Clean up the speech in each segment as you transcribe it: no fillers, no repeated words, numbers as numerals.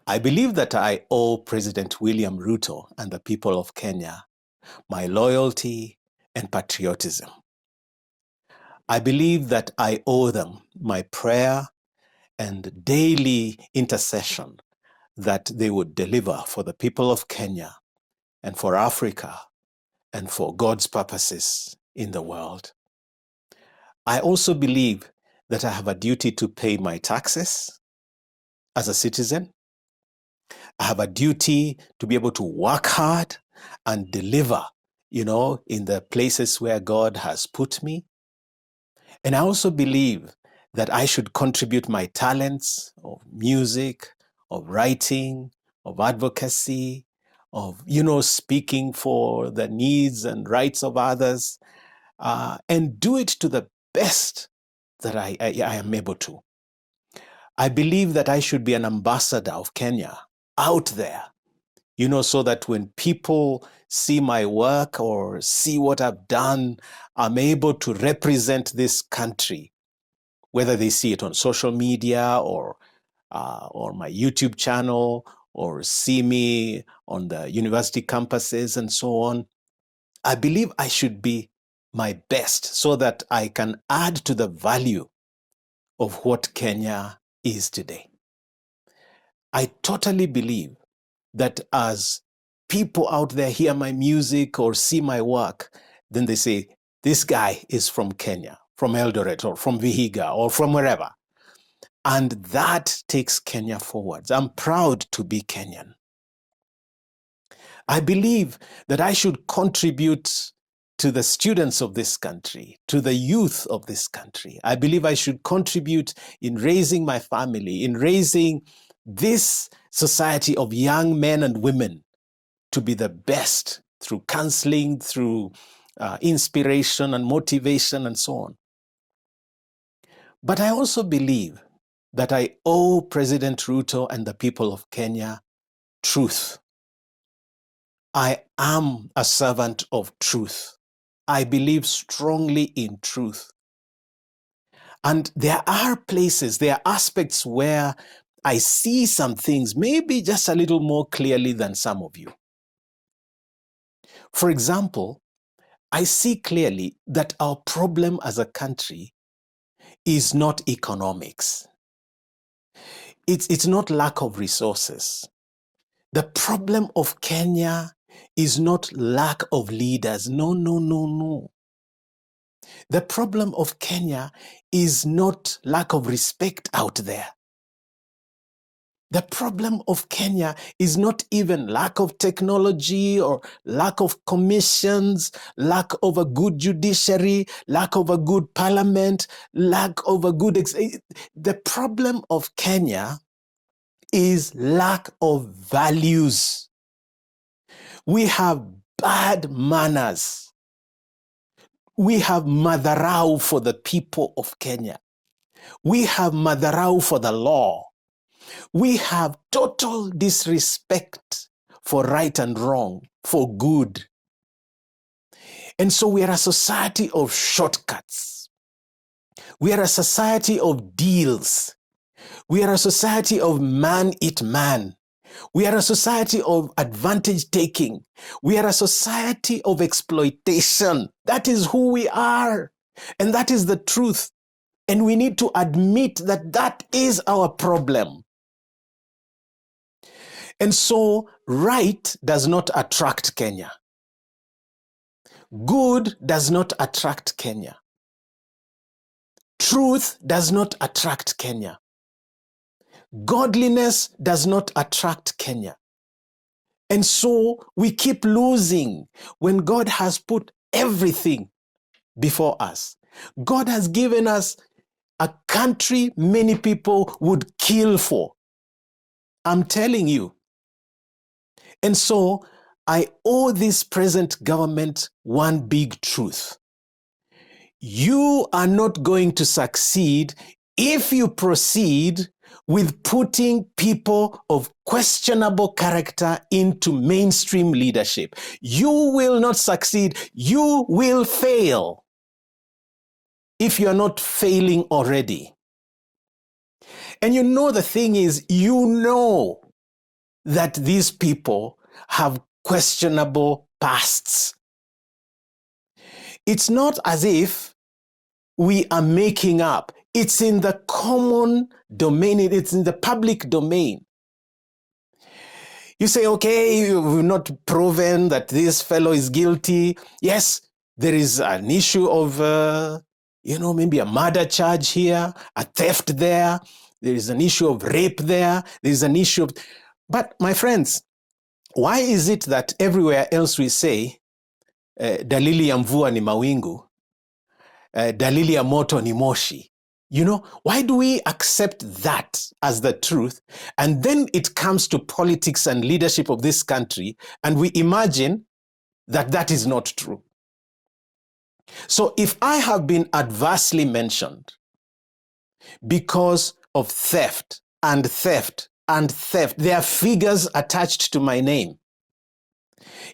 I believe that I owe President William Ruto and the people of Kenya my loyalty and patriotism. I believe that I owe them my prayer and daily intercession that they would deliver for the people of Kenya and for Africa and for God's purposes in the world. I also believe that I have a duty to pay my taxes as a citizen. I have a duty to be able to work hard and deliver, in the places where God has put me. And I also believe that I should contribute my talents of music, of writing, of advocacy, of, speaking for the needs and rights of others, and do it to the best that I am able to. I believe that I should be an ambassador of Kenya out there, so that when people see my work or see what I've done, I'm able to represent this country, whether they see it on social media or my YouTube channel or see me on the university campuses and so on. I believe I should be my best so that I can add to the value of what Kenya is today. I totally believe that as people out there hear my music or see my work, then they say, this guy is from Kenya, from Eldoret or from Vihiga or from wherever. And that takes Kenya forwards. I'm proud to be Kenyan. I believe that I should contribute to the students of this country, to the youth of this country. I believe I should contribute in raising my family, in raising this society of young men and women to be the best through counseling, through inspiration and motivation and so on. But I also believe that I owe President Ruto and the people of Kenya truth. I am a servant of truth. I believe strongly in truth. And there are places, there are aspects where I see some things maybe just a little more clearly than some of you. For example, I see clearly that our problem as a country is not economics. It's not lack of resources. The problem of Kenya is not lack of leaders. No, no, no, no. The problem of Kenya is not lack of respect out there. The problem of Kenya is not even lack of technology or lack of commissions, lack of a good judiciary, lack of a good parliament, lack of a good... The problem of Kenya is lack of values. We have bad manners. We have madharau for the people of Kenya. We have madharau for the law. We have total disrespect for right and wrong, for good. And so we are a society of shortcuts. We are a society of deals. We are a society of man eat man. We are a society of advantage taking. We are a society of exploitation. That is who we are. And that is the truth. And we need to admit that that is our problem. And so, right does not attract Kenya. Good does not attract Kenya. Truth does not attract Kenya. Godliness does not attract Kenya. And so, we keep losing when God has put everything before us. God has given us a country many people would kill for. I'm telling you. And so, I owe this present government one big truth. You are not going to succeed if you proceed with putting people of questionable character into mainstream leadership. You will not succeed. You will fail if you're not failing already. And the thing is, that these people have questionable pasts. It's not as if we are making up. It's in the common domain. It's in the public domain. You say, okay, we've not proven that this fellow is guilty. Yes, there is an issue of, maybe a murder charge here, a theft there. There is an issue of rape there. There is an issue of... But my friends, why is it that everywhere else we say, dalili ya mvua ni mawingu, dalili ya moto ni moshi? Why do we accept that as the truth? And then it comes to politics and leadership of this country, and we imagine that that is not true. So if I have been adversely mentioned because of theft and theft and theft, there are figures attached to my name.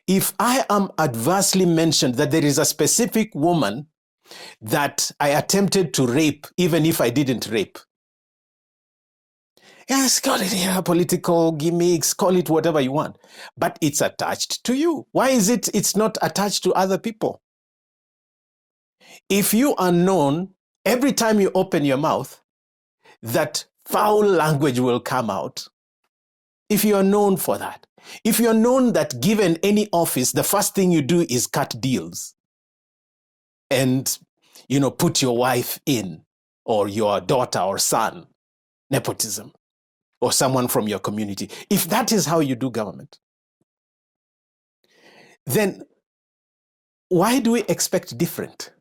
If I am adversely mentioned that there is a specific woman that I attempted to rape, even if I didn't rape. Yes, call it political gimmicks, call it whatever you want. But it's attached to you. Why is it's not attached to other people? If you are known, every time you open your mouth, that foul language will come out. If you are known for that. If you are known that given any office, the first thing you do is cut deals. And, put your wife in, or your daughter or son, nepotism, or someone from your community. If that is how you do government, then why do we expect different?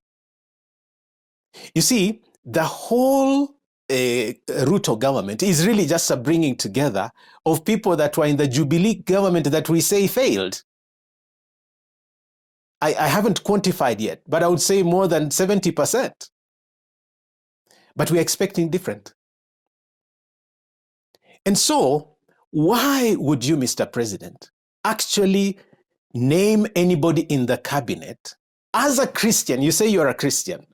You see, the whole Ruto government is really just a bringing together of people that were in the Jubilee government that we say failed. I haven't quantified yet, but I would say more than 70%. But we're expecting different. And so, why would you, Mr. President, actually name anybody in the cabinet as a Christian? You say you're a Christian,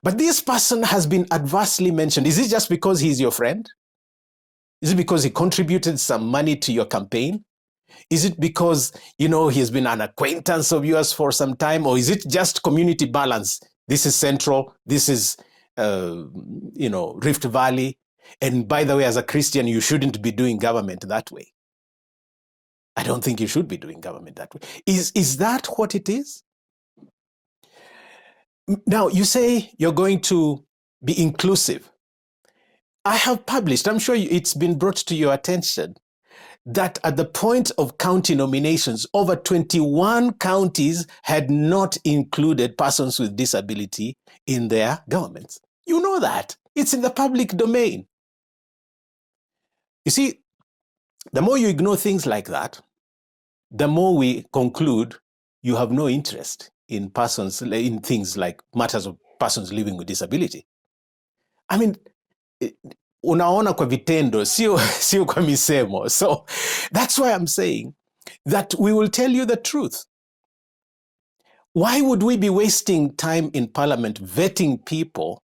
but this person has been adversely mentioned. Is it just because he's your friend? Is it because he contributed some money to your campaign? Is it because, he's been an acquaintance of yours for some time? Or is it just community balance? This is Central, this is, Rift Valley. And by the way, as a Christian, you shouldn't be doing government that way. I don't think you should be doing government that way. Is that what it is? Now, you say you're going to be inclusive. I have published, I'm sure it's been brought to your attention, that at the point of county nominations, over 21 counties had not included persons with disability in their governments. You know that. It's in the public domain. You see, the more you ignore things like that, the more we conclude you have no interest in things like matters of persons living with disability. I mean, unaona kwa vitendo, sio kwa misemo. So that's why I'm saying that we will tell you the truth. Why would we be wasting time in Parliament vetting people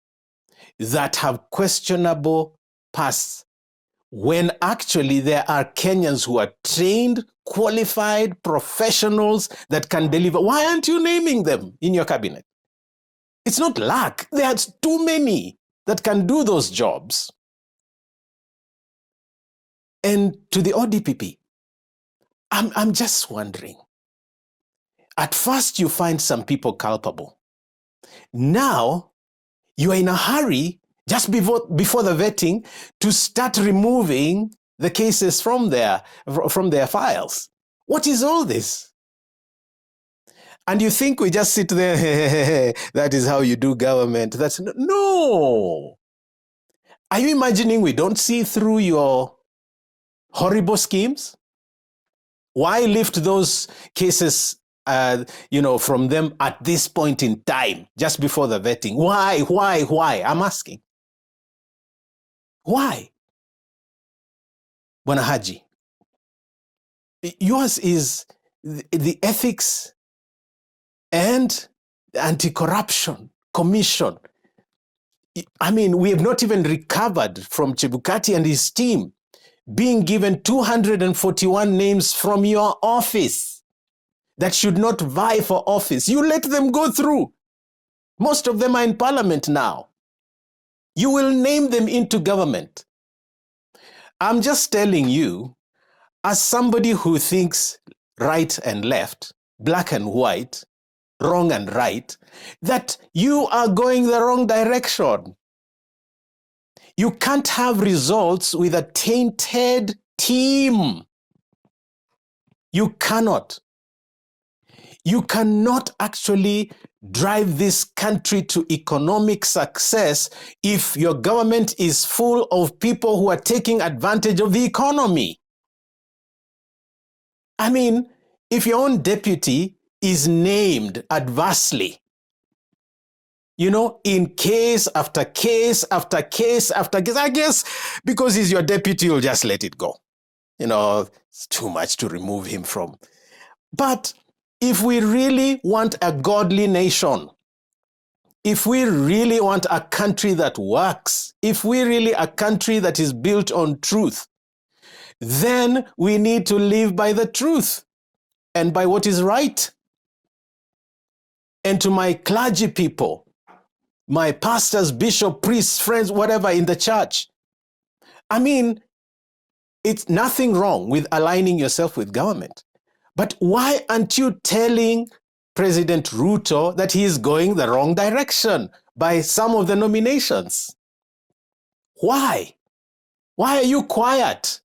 that have questionable pasts when actually there are Kenyans who are trained, qualified professionals that can deliver? Why aren't you naming them in your cabinet? It's not lack. There's too many that can do those jobs. And to the ODPP, I'm just wondering. At first, you find some people culpable. Now, you are in a hurry, just before the vetting, to start removing the cases from their files. What is all this? And you think we just sit there, that is how you do government. No. Are you imagining we don't see through your horrible schemes? Why lift those cases, from them at this point in time, just before the vetting? Why? I'm asking. Why? Bwana Haji, yours is the Ethics and Anti-Corruption Commission. I mean, we have not even recovered from Chebukati and his team being given 241 names from your office that should not vie for office. You let them go through. Most of them are in parliament now. You will name them into government. I'm just telling you, as somebody who thinks right and left, black and white, wrong and right, that you are going the wrong direction. You can't have results with a tainted team. You cannot. You cannot actually drive this country to economic success if your government is full of people who are taking advantage of the economy. I mean, if your own deputy is named adversely, in case after case after case after case, I guess because he's your deputy, you'll just let it go. It's too much to remove him from. But if we really want a godly nation, if we really want a country that works, if we really a country that is built on truth, then we need to live by the truth and by what is right. And to my clergy people, my pastors, bishop, priests, friends, whatever in the church, I mean, it's nothing wrong with aligning yourself with government. But why aren't you telling President Ruto that he is going the wrong direction by some of the nominations? Why? Why are you quiet?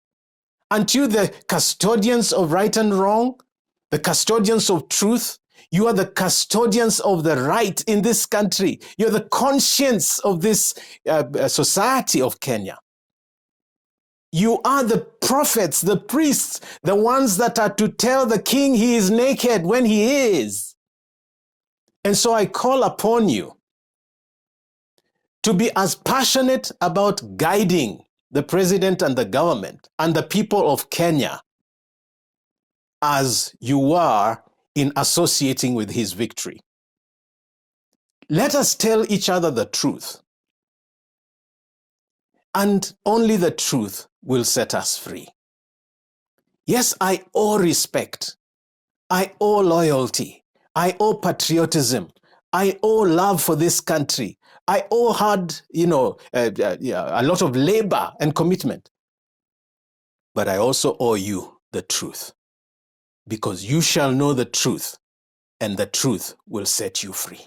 Aren't you the custodians of right and wrong? The custodians of truth? You are the custodians of the right in this country. You're the conscience of this society of Kenya. You are the prophets, the priests, the ones that are to tell the king he is naked when he is. And so I call upon you to be as passionate about guiding the president and the government and the people of Kenya as you are in associating with his victory. Let us tell each other the truth, and only the truth will set us free. Yes, I owe respect. I owe loyalty. I owe patriotism. I owe love for this country. I owe a lot of labor and commitment. But I also owe you the truth, because you shall know the truth, and the truth will set you free.